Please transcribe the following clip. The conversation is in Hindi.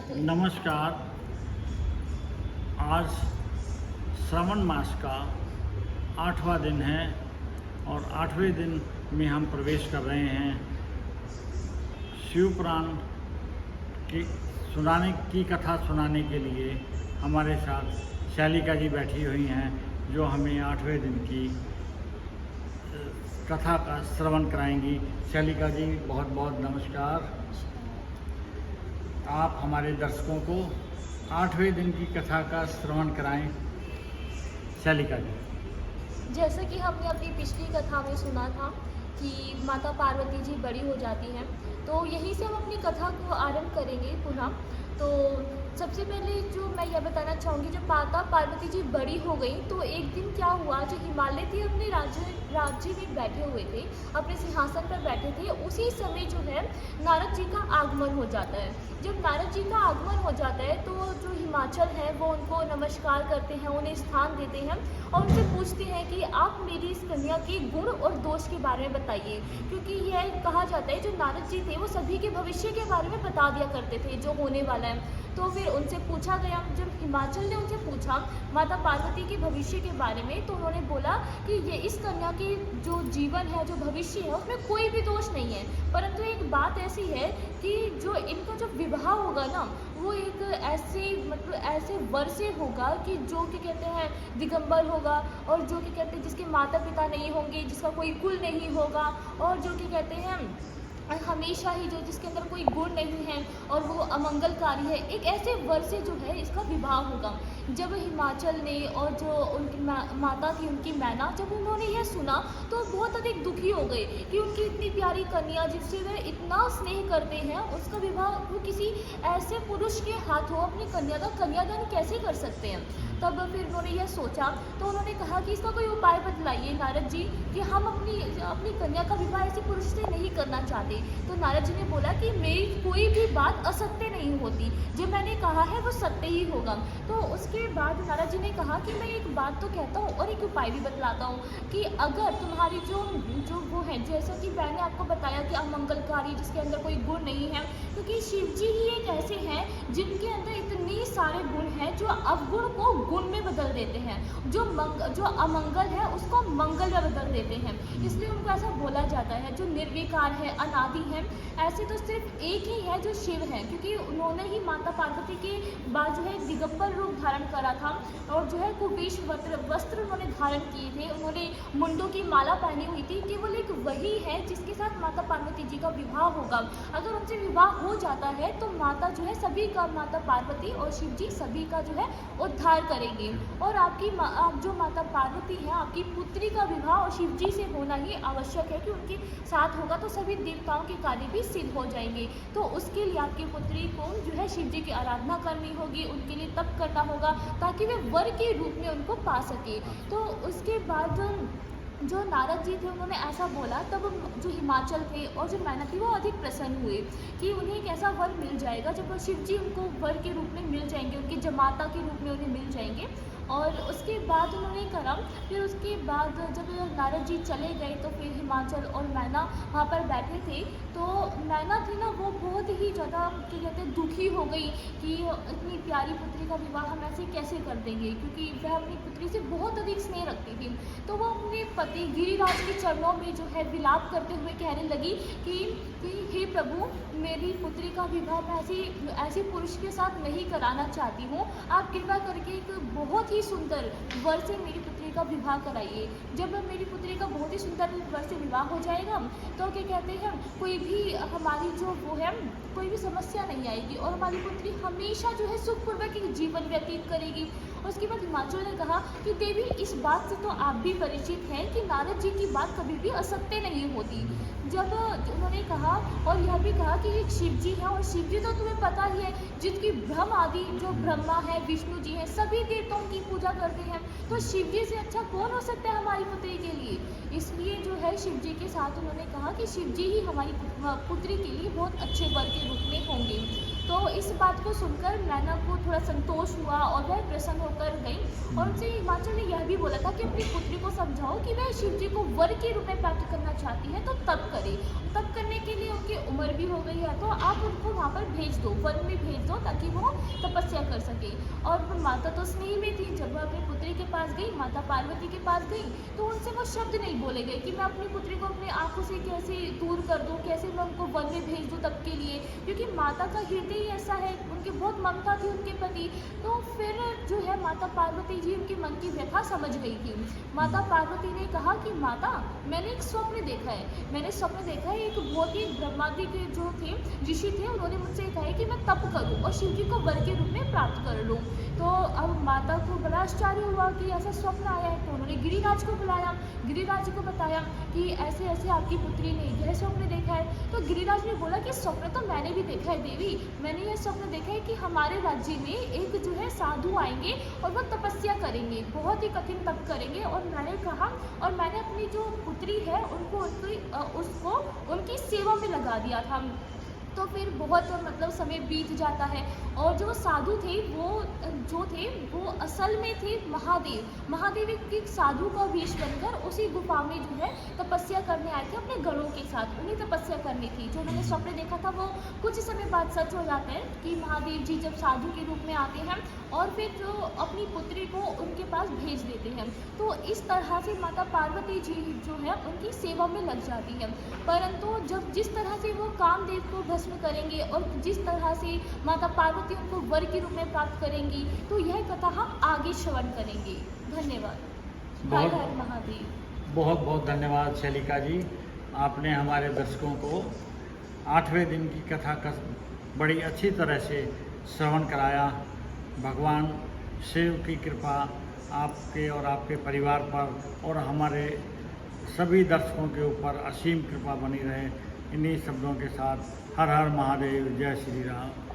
नमस्कार। आज श्रावण मास का 8वां दिन है और 8वें दिन में हम प्रवेश कर रहे हैं। शिव पुराण की कथा सुनाने के लिए हमारे साथ शैलिका जी बैठी हुई हैं, जो हमें 8वें दिन की कथा का श्रवण कराएंगी। शैलिका जी, बहुत बहुत नमस्कार। आप हमारे दर्शकों को 8वें दिन की कथा का श्रवण कराएं। शैलिका जी। जैसा कि हमने अपनी पिछली कथा में सुना था कि माता पार्वती जी बड़ी हो जाती हैं, तो यहीं से हम अपनी कथा को आरंभ करेंगे पुनः। तो सबसे पहले जो मैं यह बताना चाहूँगी, जब माता पार्वती जी बड़ी हो गई तो एक दिन क्या हुआ, जो हिमालय थे अपने राज्य में बैठे हुए थे, अपने सिंहासन पर बैठे थे, उसी समय जो है नारद जी का आगमन हो जाता है। जब नारद जी का आगमन हो जाता है तो जो हिमाचल है वो उनको नमस्कार करते हैं, उन्हें स्थान देते हैं और उनसे पूछते हैं कि आप मेरी इस कन्या के गुण और दोष के बारे में बताइए, क्योंकि यह कहा जाता है जो नारद जी थे वो सभी के भविष्य के बारे में बता दिया करते थे जो होने वाला है। तो फिर उनसे पूछा गया, जब हिमाचल ने उनसे पूछा माता पार्वती के भविष्य के बारे में, तो उन्होंने बोला कि ये इस कन्या के जो जीवन है, जो भविष्य है, उसमें कोई भी दोष नहीं है, परंतु एक बात ऐसी है कि जो इनका जो विवाह होगा ना, वो एक ऐसे वर से होगा कि जो कि कहते हैं दिगंबर होगा, और जो कि कहते हैं जिसके माता पिता नहीं होंगे, जिसका कोई कुल नहीं होगा, और जो कि कहते हैं हमेशा ही जो जिसके अंदर कोई गुण नहीं है और वो अमंगलकारी है, एक ऐसे वर से जो है इसका विवाह होगा। जब हिमाचल ने और जो उनकी माता थी उनकी मैना, जब उन्होंने यह सुना तो बहुत अधिक दुखी हो गए कि उनकी इतनी प्यारी कन्या जिससे वे इतना स्नेह करते हैं, उसका विवाह वो किसी ऐसे पुरुष के हाथों अपनी कन्या का कन्यादान कैसे कर सकते हैं। तब फिर उन्होंने यह सोचा, तो उन्होंने कहा कि इसका कोई उपाय बतलाइए नारद जी, कि हम अपनी कन्या का विवाह ऐसे पुरुष से नहीं करना चाहते। तो नारद जी ने बोला कि मेरी कोई भी बात असत्य नहीं होती, जो मैंने कहा है वो सत्य ही होगा। तो उसके बाद नारद जी ने कहा कि मैं एक बात तो कहता हूँ और एक उपाय भी बतलाता हूँ कि अगर तुम्हारी जो वो है, जैसा कि मैंने आपको बताया कि अमंगलकारी, जिसके अंदर कोई गुण नहीं है, क्योंकि शिव जी ही एक ऐसे हैं जिनके अंदर इतने सारे गुण हैं जो अवगुण को गुण में बदल देते हैं, जो अमंगल है उसको मंगल में बदल देते हैं, इसलिए उनको ऐसा बोला जाता है। जो निर्विकार है, अनादि है, ऐसे तो सिर्फ एक ही है जो शिव है, क्योंकि उन्होंने ही माता पार्वती के बाद जो है दिगंबर रूप धारण करा था और जो है कुबेश वस्त्र उन्होंने धारण किए थे, उन्होंने मुंडों की माला पहनी हुई थी। केवल एक वही है जिसके साथ माता पार्वती जी का विवाह होगा। अगर उनसे विवाह हो जाता है तो माता जो है सभी का, माता पार्वती और शिव जी सभी का जो है उद्धार करेंगे, और आप जो माता पार्वती है, आपकी पुत्री का विवाह और शिव जी से होना ही आवश्यक है कि उनके साथ होगा तो सभी देवताओं के कार्य भी सिद्ध हो जाएंगे। तो उसके लिए आपकी पुत्री को जो है शिव जी की आराधना करनी होगी, उनके लिए तप करना होगा ताकि वे वर के रूप में उनको पा सके। तो उसके बाद जो नारद जी थे उन्होंने ऐसा बोला, तब जो हिमाचल थे और जो मैना थी वो अधिक प्रसन्न हुए कि उन्हें एक ऐसा वर मिल जाएगा जब शिव जी उनको वर के रूप में मिल जाएंगे, उनके जमाता के रूप में उन्हें मिल जाएंगे। और उसके बाद उन्होंने करा, फिर उसके बाद जब नारद जी चले गए तो फिर हिमाचल और मैना वहाँ पर बैठे थे। तो मैना थी ना, वो बहुत ही ज़्यादा क्या कहते हैं दुखी हो गई कि इतनी प्यारी पुत्री का विवाह हम ऐसे कैसे कर देंगे, क्योंकि वह अपनी पुत्री से बहुत अधिक स्नेह रखती थी। तो वो अपने पति गिरिराज के चरणों में जो है विलाप करते हुए कहने लगी कि हे प्रभु, मेरी पुत्री का विवाह मैं ऐसे पुरुष के साथ नहीं कराना चाहती हूँ, आप कृपा करके एक बहुत ही सुंदर वर से मेरी पुत्री का विवाह कराइए। जब मेरी पुत्री का बहुत ही सुंदर वर से विवाह हो जाएगा तो क्या कहते हैं कोई भी हमारी जो वो है कोई भी समस्या नहीं आएगी और हमारी पुत्री हमेशा जो है सुखपूर्वक एक जीवन व्यतीत करेगी। उसके बाद हिमाचल ने कहा कि देवी, इस बात से तो आप भी परिचित हैं कि नारद जी की बात कभी भी असत्य नहीं होती। जब उन्होंने कहा और यह भी कहा कि ये शिव जी हैं, और शिव जी तो तुम्हें पता ही है जिनकी ब्रह्म आदि जो ब्रह्मा है, विष्णु जी हैं, सभी देवताओं की पूजा करते हैं, तो शिव जी से अच्छा कौन हो सकता है हमारी पुत्री के लिए। इसलिए जो है शिव जी के साथ उन्होंने कहा कि शिव जी ही हमारी पुत्री के लिए बहुत अच्छे वर के रूप में होंगे। तो इस बात को सुनकर मैना को थोड़ा संतोष हुआ और वह प्रसन्न होकर गई, और उनसे हिमाचल ने यह भी बोला था कि अपनी पुत्री को समझाओ कि वह शिव जी को वर के रूप में प्राप्त करना चाहती है तो तप करे। तप करने के लिए उनकी उम्र भी हो गई है, तो आप उनको वहाँ पर भेज दो, वन में भेज दो, ताकि वो कर सके। और माता तो स्नेही में थी, जब वह अपनी पुत्री के पास गई, माता पार्वती के पास गई, तो उनसे वो शब्द नहीं बोले गए कि मैं अपनी पुत्री को अपनी आंखों से कैसे दूर कर दूं, कैसे मैं उनको वन में भेज दूं तब के लिए, क्योंकि माता का हृदय ही ऐसा है, उनकी बहुत ममता थी उनके प्रति। तो फिर जो है माता पार्वती जी उनकी मन की व्यथा समझ गई थी। माता पार्वती ने कहा कि माता, मैंने एक स्वप्न देखा है, मैंने स्वप्न देखा है, एक बहुत ही ब्रह्मादि के जो थे ऋषि थे, उन्होंने मुझसे कहा है कि मैं तप करूं और शिव जी को वर के रूप में प्राप्त कर लूं। तो अब माता को बड़ा आश्चर्य हुआ कि ऐसा स्वप्न आया है, तो उन्होंने गिरिराज को बुलाया, गिरिराज को बताया कि ऐसे ऐसे आपकी पुत्री ने यह स्वप्न देखा है। तो गिरिराज ने बोला कि स्वप्न तो मैंने भी देखा है देवी, मैंने यह स्वप्न देखा है कि हमारे राज्य में एक जो है साधु आएंगे और वो तपस्या करेंगे, बहुत ही कठिन तप करेंगे। और मैंने कहा, और मैंने अपनी जो पुत्री है उनको उसको उनकी सेवा में लगा दिया था। तो फिर बहुत मतलब समय बीत जाता है, और जो साधु थे वो असल में थे महादेव एक साधु का वेश बनकर उसी गुफा में जो है तपस्या करने आए थे अपने गणों के साथ, उन्हें तपस्या करनी थी। जो उन्होंने स्वप्न देखा था वो कुछ समय बाद सच हो जाता है कि महादेव जी जब साधु के रूप में आते हैं और फिर जो अपनी पुत्री को उनके पास भेज देते हैं। तो इस तरह से माता पार्वती जी जो है उनकी सेवा में लग जाती है। परंतु जब जिस तरह से वो कामदेव को भस्म करेंगे और जिस तरह से माता पार्वती उनको वर के रूप में प्राप्त करेंगी, तो यह कथा हम आगे श्रवण करेंगे। धन्यवाद। हर हर महादेव। बहुत बहुत धन्यवाद शैलिका जी, आपने हमारे दर्शकों को 8वें दिन की कथा का बड़ी अच्छी तरह से श्रवण कराया। भगवान शिव की कृपा आपके और आपके परिवार पर और हमारे सभी दर्शकों के ऊपर असीम कृपा बनी रहे। इन्हीं शब्दों के साथ हर हर महादेव, जय श्री राम।